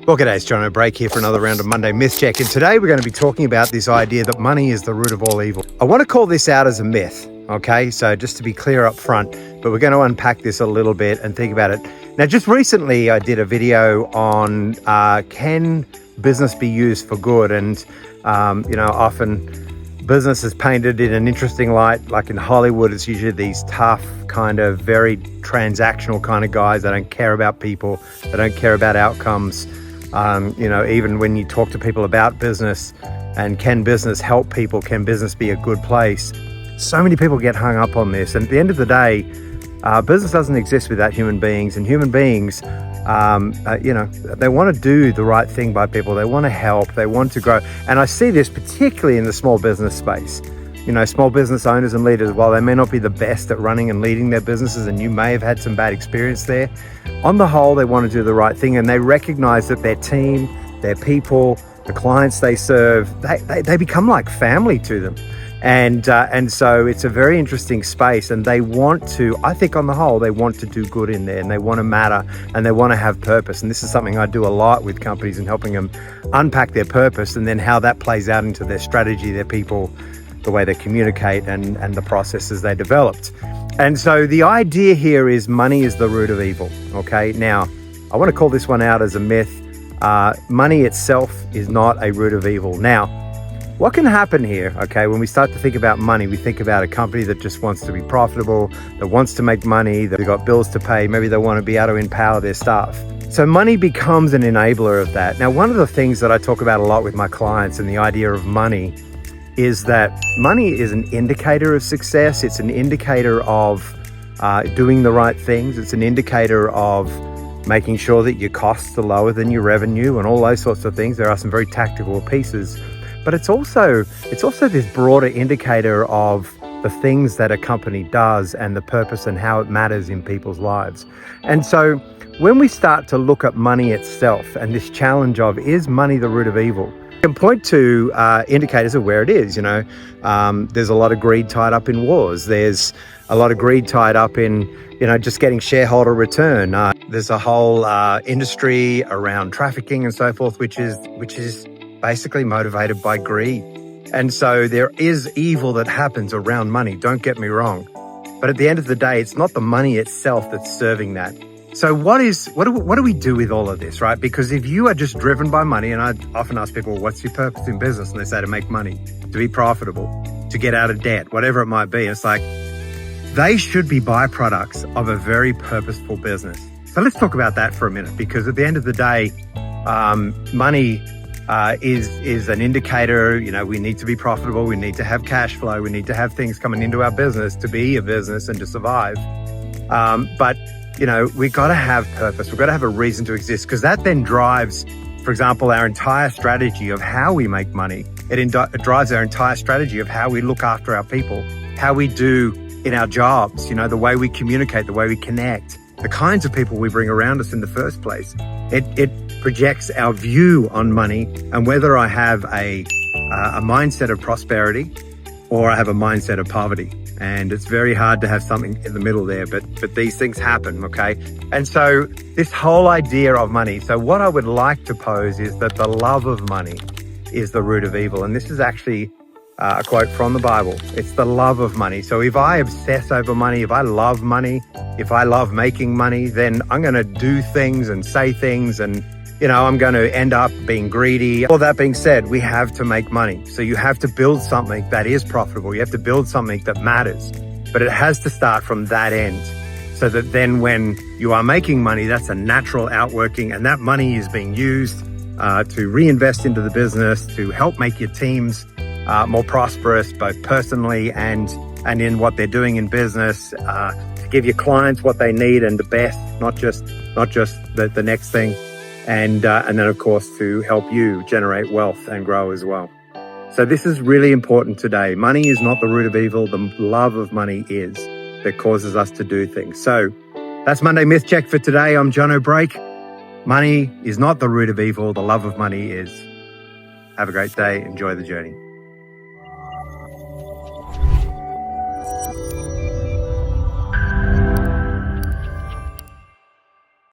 Well, g'day, it's Jono Brake here for another round of Monday Myth Check, and today we're going to be talking about this idea that money is the root of all evil. I want to call this out as a myth, okay? So just to be clear up front, but we're going to unpack this a little bit and think about it. Now, just recently I did a video on can business be used for good? And, often business is painted in an interesting light. Like in Hollywood, it's usually these tough, kind of very transactional kind of guys. They don't care about people. They don't care about outcomes. Even when you talk to people about business and can business help people, can business be a good place? So many people get hung up on this. And at the end of the day, business doesn't exist without human beings, and human beings, they want to do the right thing by people. They want to help, they want to grow. And I see this particularly in the small business space. Small business owners and leaders, while they may not be the best at running and leading their businesses, and you may have had some bad experience there, on the whole, they want to do the right thing, and they recognize that their team, their people, the clients they serve, they become like family to them. And so it's a very interesting space, and they want to, I think on the whole, they want to do good in there, and they want to matter, and they want to have purpose. And this is something I do a lot with companies and helping them unpack their purpose and then how that plays out into their strategy, their people, the way they communicate, and the processes they developed. And so the idea here is money is the root of evil, okay? Now, I want to call this one out as a myth. Money itself is not a root of evil. Now, what can happen here, okay, when we start to think about money, we think about a company that just wants to be profitable, that wants to make money, that they've got bills to pay, maybe they want to be able to empower their staff. So money becomes an enabler of that. Now, one of the things that I talk about a lot with my clients and the idea of money is that money is an indicator of success. It's an indicator of doing the right things. It's an indicator of making sure that your costs are lower than your revenue and all those sorts of things. There are some very tactical pieces, but it's also this broader indicator of the things that a company does and the purpose and how it matters in people's lives. And so when we start to look at money itself and this challenge of, is money the root of evil? Can point to indicators of where it is. There's a lot of greed tied up in wars. There's a lot of greed tied up in, just getting shareholder return. There's a whole industry around trafficking and so forth, which is basically motivated by greed. And so there is evil that happens around money. Don't get me wrong, but at the end of the day, it's not the money itself that's serving that. So what do we do with all of this, right? Because if you are just driven by money, and I often ask people, what's your purpose in business? And they say to make money, to be profitable, to get out of debt, whatever it might be. It's like, they should be byproducts of a very purposeful business. So let's talk about that for a minute, because at the end of the day, money is an indicator. We need to be profitable. We need to have cash flow. We need to have things coming into our business to be a business and to survive. But we got to have purpose. We've got to have a reason to exist, because that then drives, for example, our entire strategy of how we make money. It drives our entire strategy of how we look after our people, how we do in our jobs, the way we communicate, the way we connect, the kinds of people we bring around us in the first place. It projects our view on money and whether I have a mindset of prosperity or I have a mindset of poverty. And it's very hard to have something in the middle there, but these things happen, okay? And so this whole idea of money, so what I would like to pose is that the love of money is the root of evil. And this is actually a quote from the Bible. It's the love of money. So if I obsess over money, if I love money, if I love making money, then I'm going to do things and say things, and I'm going to end up being greedy. All that being said, we have to make money. So you have to build something that is profitable. You have to build something that matters, but it has to start from that end, so that then when you are making money, that's a natural outworking, and that money is being used to reinvest into the business, to help make your teams more prosperous, both personally and in what they're doing in business, to give your clients what they need and the best, not just the next thing. And then, of course, to help you generate wealth and grow as well. So this is really important today. Money is not the root of evil. The love of money is, that causes us to do things. So that's Monday Myth Check for today. I'm Jono Brake. Money is not the root of evil. The love of money is. Have a great day. Enjoy the journey.